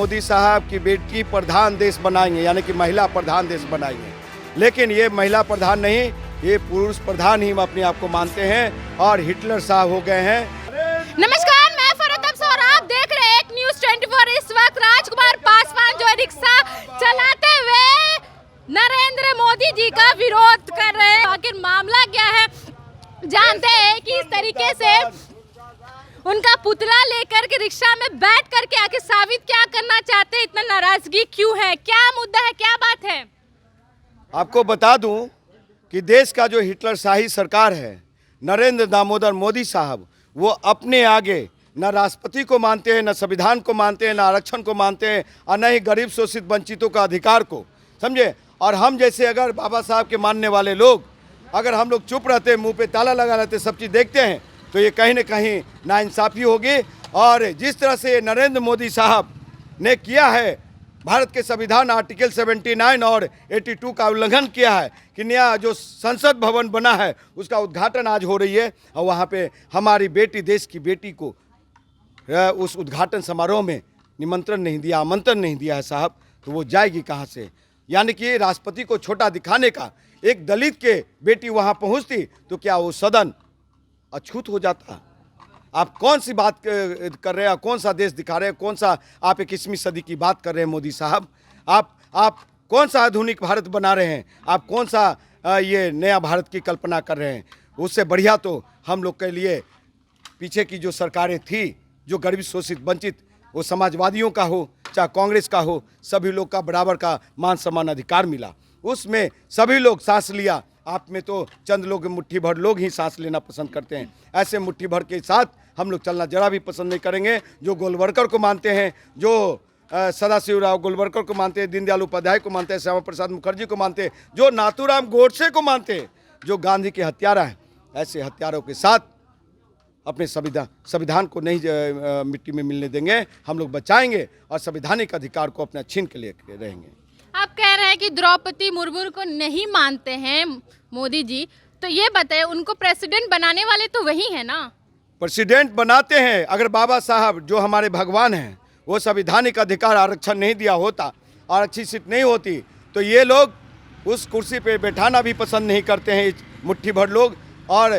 मोदी साहब की बेटी प्रधान देश बनाएंगे, यानी कि महिला प्रधान देश बनाएंगे। लेकिन ये महिला प्रधान नहीं, ये पुरुष प्रधान ही हम अपने आप को मानते हैं और हिटलर साहब हो गए हैं। नमस्कार, मैं फरहत और आप देख रहे हैं एक न्यूज़ 24। इस वक्त राजकुमार पासवान जो रिक्शा चलाते हुए नरेंद्र मोदी जी का विरोध कर रहे हैं। आखिर मामला क्या है जानते हैं कि इस तरीके से उनका पुतला लेकर के रिक्शा में बैठ करके आके साबित क्या करना चाहते हैं, इतना नाराजगी क्यों है, क्या मुद्दा है, क्या बात है। आपको बता दूं कि देश का जो हिटलर शाही सरकार है, नरेंद्र दामोदर मोदी साहब, वो अपने आगे न राष्ट्रपति को मानते हैं, न संविधान को मानते हैं, न आरक्षण को मानते हैं और न ही गरीब शोषित वंचितों का अधिकार को, समझे। और हम जैसे अगर बाबा साहब के मानने वाले लोग, अगर हम लोग चुप रहते, मुंह पे ताला लगा रहते, सब चीज़ देखते हैं, तो ये कहीं न कहीं नाइंसाफ़ी होगी। और जिस तरह से नरेंद्र मोदी साहब ने किया है, भारत के संविधान आर्टिकल 79 और 82 का उल्लंघन किया है कि नया जो संसद भवन बना है उसका उद्घाटन आज हो रही है और वहाँ पे हमारी बेटी, देश की बेटी को उस उद्घाटन समारोह में निमंत्रण नहीं दिया, आमंत्रण नहीं दिया है साहब, तो वो जाएगी कहाँ से। यानी कि राष्ट्रपति को छोटा दिखाने का, एक दलित के बेटी वहाँ पहुँचती तो क्या वो सदन अछूत हो जाता। आप कौन सी बात कर रहे हैं, कौन सा देश दिखा रहे हैं, कौन सा आप 21वीं सदी की बात कर रहे हैं मोदी साहब। आप कौन सा आधुनिक भारत बना रहे हैं, आप कौन सा ये नया भारत की कल्पना कर रहे हैं। उससे बढ़िया तो हम लोग के लिए पीछे की जो सरकारें थी, जो गरीब शोषित वंचित, वो समाजवादियों का हो चाहे कांग्रेस का हो, सभी लोग का बराबर का मान सम्मान अधिकार मिला, उसमें सभी लोग सांस लिया। आप में तो चंद लोग, मुट्ठी भर लोग ही सांस लेना पसंद करते हैं। ऐसे मुट्ठी भर के साथ हम लोग चलना जरा भी पसंद नहीं करेंगे। जो गोलवलकर को मानते हैं, जो सदाशिवराव गोलवलकर को मानते हैं, दीनदयाल उपाध्याय को मानते हैं, श्यामा प्रसाद मुखर्जी को मानते हैं, जो नाथूराम गोडसे को मानते हैं, जो गांधी के हत्यारा हैं, ऐसे हत्यारों के साथ अपने संविधान को नहीं मिट्टी में मिलने देंगे। हम लोग बचाएंगे और संवैधानिक अधिकार को अपना छीन के लिए रहेंगे। आप कह रहे हैं कि द्रौपदी मुर्मू को नहीं मानते हैं मोदी जी, तो ये बताइए उनको प्रेसिडेंट बनाने वाले तो वही है ना। प्रेसिडेंट बनाते हैं। अगर बाबा साहब जो हमारे भगवान हैं, वो संवैधानिक अधिकार आरक्षण नहीं दिया होता, आरक्षित सीट नहीं होती, तो ये लोग उस कुर्सी पे बैठाना भी पसंद नहीं करते हैं मुट्ठी भर लोग। और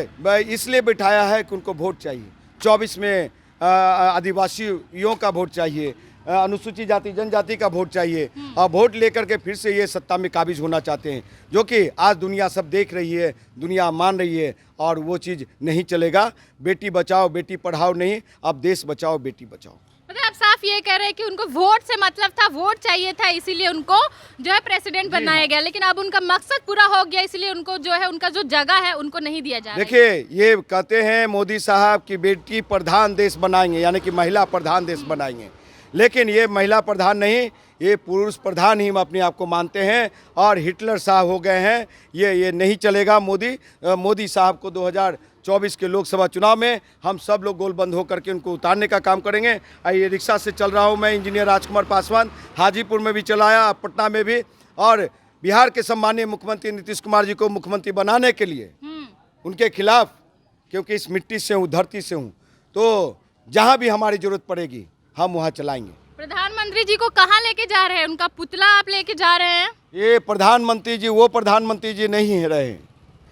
इसलिए बिठाया है कि उनको वोट चाहिए। 24 में आदिवासियों का वोट चाहिए, अनुसूचित जाति जनजाति का वोट चाहिए, और वोट लेकर के फिर से ये सत्ता में काबिज होना चाहते हैं, जो कि आज दुनिया सब देख रही है, दुनिया मान रही है। और वो चीज़ नहीं चलेगा। बेटी बचाओ बेटी पढ़ाओ नहीं, अब देश बचाओ बेटी बचाओ। मतलब आप साफ ये कह रहे हैं कि उनको वोट से मतलब था, वोट चाहिए था, इसीलिए उनको जो है प्रेसिडेंट बनाया गया, लेकिन अब उनका मकसद पूरा हो गया, इसलिए उनको जो है उनका जो जगह है उनको नहीं दिया जा रहा है। देखिए, ये कहते हैं मोदी साहब की बेटी प्रधान देश बनाएंगे, यानी कि महिला प्रधान देश बनाएंगे। लेकिन ये महिला प्रधान नहीं, ये पुरुष प्रधान ही हम अपने आप को मानते हैं और हिटलर साहब हो गए हैं। ये नहीं चलेगा। मोदी साहब को 2024 के लोकसभा चुनाव में हम सब लोग गोलबंद होकर के उनको उतारने का काम करेंगे। ये रिक्शा से चल रहा हूँ मैं, इंजीनियर राजकुमार पासवान, हाजीपुर में भी चलाया, पटना में भी, और बिहार के सम्मानीय मुख्यमंत्री नीतीश कुमार जी को मुख्यमंत्री बनाने के लिए उनके खिलाफ, क्योंकि इस मिट्टी से हूँ, धरती से हूँ, तो जहाँ भी हमारी जरूरत पड़ेगी हम वहाँ चलाएंगे। प्रधानमंत्री जी को कहाँ लेके जा रहे हैं, उनका पुतला आप लेके जा रहे हैं। ये प्रधानमंत्री जी वो प्रधानमंत्री जी नहीं रहे,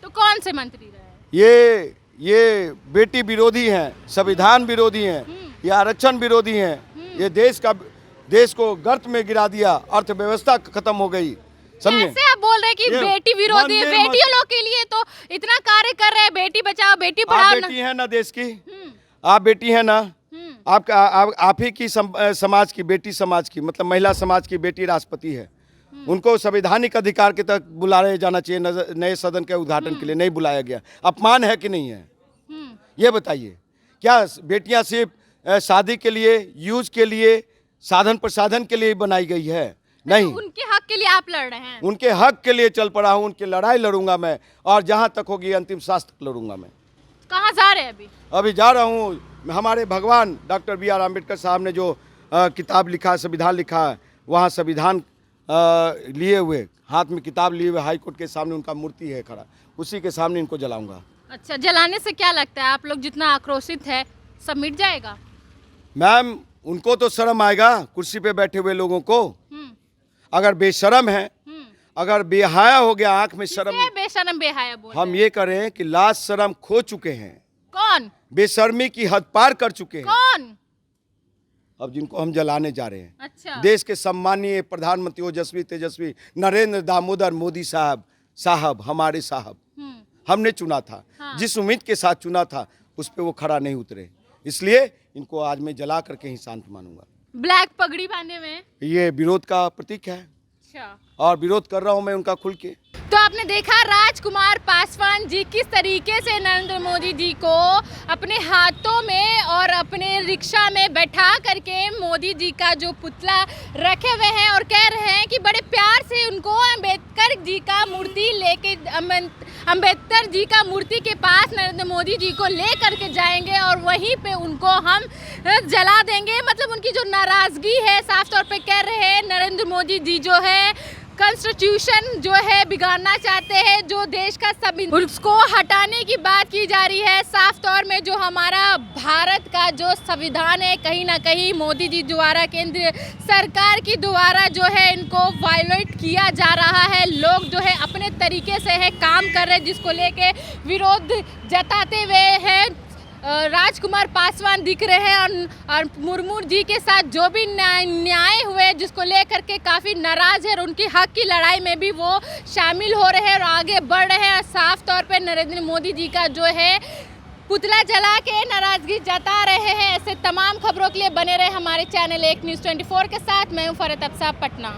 तो कौन से मंत्री रहे? ये बेटी विरोधी हैं, संविधान विरोधी हैं, ये आरक्षण विरोधी हैं। ये देश को गर्त में गिरा दिया, अर्थव्यवस्था खत्म हो गई, समझे। कैसे आप बोल रहे हैं कि बेटी विरोधी है? बेटियों लोग के लिए तो इतना कार्य कर रहे हैं, बेटी बचाओ बेटी पढ़ाओ। आप बेटी है ना देश की, आप बेटी है ना, आप ही की समाज की बेटी, समाज की मतलब महिला समाज की बेटी राष्ट्रपति है। उनको संवैधानिक अधिकार के तहत बुलाया जाना चाहिए, नए सदन के उद्घाटन के लिए नहीं बुलाया गया। अपमान है कि नहीं है, ये बताइए। क्या बेटियां सिर्फ शादी के लिए, यूज के लिए, साधन प्रसाधन के लिए बनाई गई है? नहीं। उनके हक के लिए आप लड़ रहे हैं? उनके हक के लिए चल पड़ा हूँ, उनकी लड़ाई लड़ूंगा मैं, और जहाँ तक होगी अंतिम सांस तक लड़ूंगा मैं। कहाँ जा रहे हैं अभी जा रहा हूँ। हमारे भगवान डॉक्टर B.R. अम्बेडकर साहब ने जो किताब लिखा, संविधान लिखा है, वहाँ संविधान लिए हुए, हाथ में किताब लिए हुए हाई कोर्ट के सामने उनका मूर्ति है खड़ा, उसी के सामने इनको जलाऊंगा। अच्छा, जलाने से क्या लगता है, आप लोग जितना आक्रोशित है सब मिट जाएगा? मैम, उनको तो शर्म आएगा कुर्सी पे बैठे हुए लोगों को। अगर बेशरम है, अगर बेहाया हो गया, आंख में शर्म, किसे बेशरम बेहाया बोल हम रहे ये करें कि लाज शर्म खो चुके हैं, हैं? कौन बेशर्मी की हद पार कर चुके हैं। कौन? अब जिनको हम जलाने जा रहे हैं, अच्छा, देश के सम्मानीय प्रधानमंत्री ओजस्वी तेजस्वी नरेंद्र दामोदर मोदी साहब हमारे साहब हमने चुना था। हाँ। जिस उम्मीद के साथ चुना था उस पे वो खरा नहीं उतरे, इसलिए इनको आज मैं जला करके ही शांत मानूंगा। ब्लैक पगड़ी बांधे हुए हैं। ये विरोध का प्रतीक है अच्छा, और विरोध कर रहा हूं मैं उनका खुल के। तो आपने देखा राजकुमार पासवान जी किस तरीके से नरेंद्र मोदी जी को अपने हाथों में और अपने रिक्शा में बैठा करके मोदी जी का जो पुतला रखे हुए हैं और कह रहे हैं कि बड़े प्यार से उनको अंबेडकर जी का मूर्ति लेके अंबेडकर जी का मूर्ति के पास नरेंद्र मोदी जी को ले करके जाएंगे और वहीं पे उनको हम जला देंगे। मतलब उनकी जो नाराजगी है साफ तौर पे कह रहे हैं नरेंद्र मोदी जी जो है कॉन्स्टिट्यूशन जो है बिगाड़ना चाहते हैं, जो देश का संविधान उसको हटाने की बात की जा रही है। साफ तौर में जो हमारा भारत का जो संविधान है कहीं ना कहीं मोदी जी द्वारा केंद्र सरकार की द्वारा जो है इनको वायलेट किया जा रहा है। लोग जो है अपने तरीके से है काम कर रहे हैं, जिसको लेके विरोध जताते हुए हैं राजकुमार पासवान दिख रहे हैं और मुर्मू जी के साथ जो भी न्याय हुए जिसको लेकर के काफ़ी नाराज है और उनकी हक की लड़ाई में भी वो शामिल हो रहे हैं और आगे बढ़ रहे हैं। साफ तौर पे नरेंद्र मोदी जी का जो है पुतला जला के नाराजगी जता रहे हैं। ऐसे तमाम खबरों के लिए बने रहे हमारे चैनल 1 न्यूज़ 24 के साथ। मैं हूँ फरहत अफसा, पटना।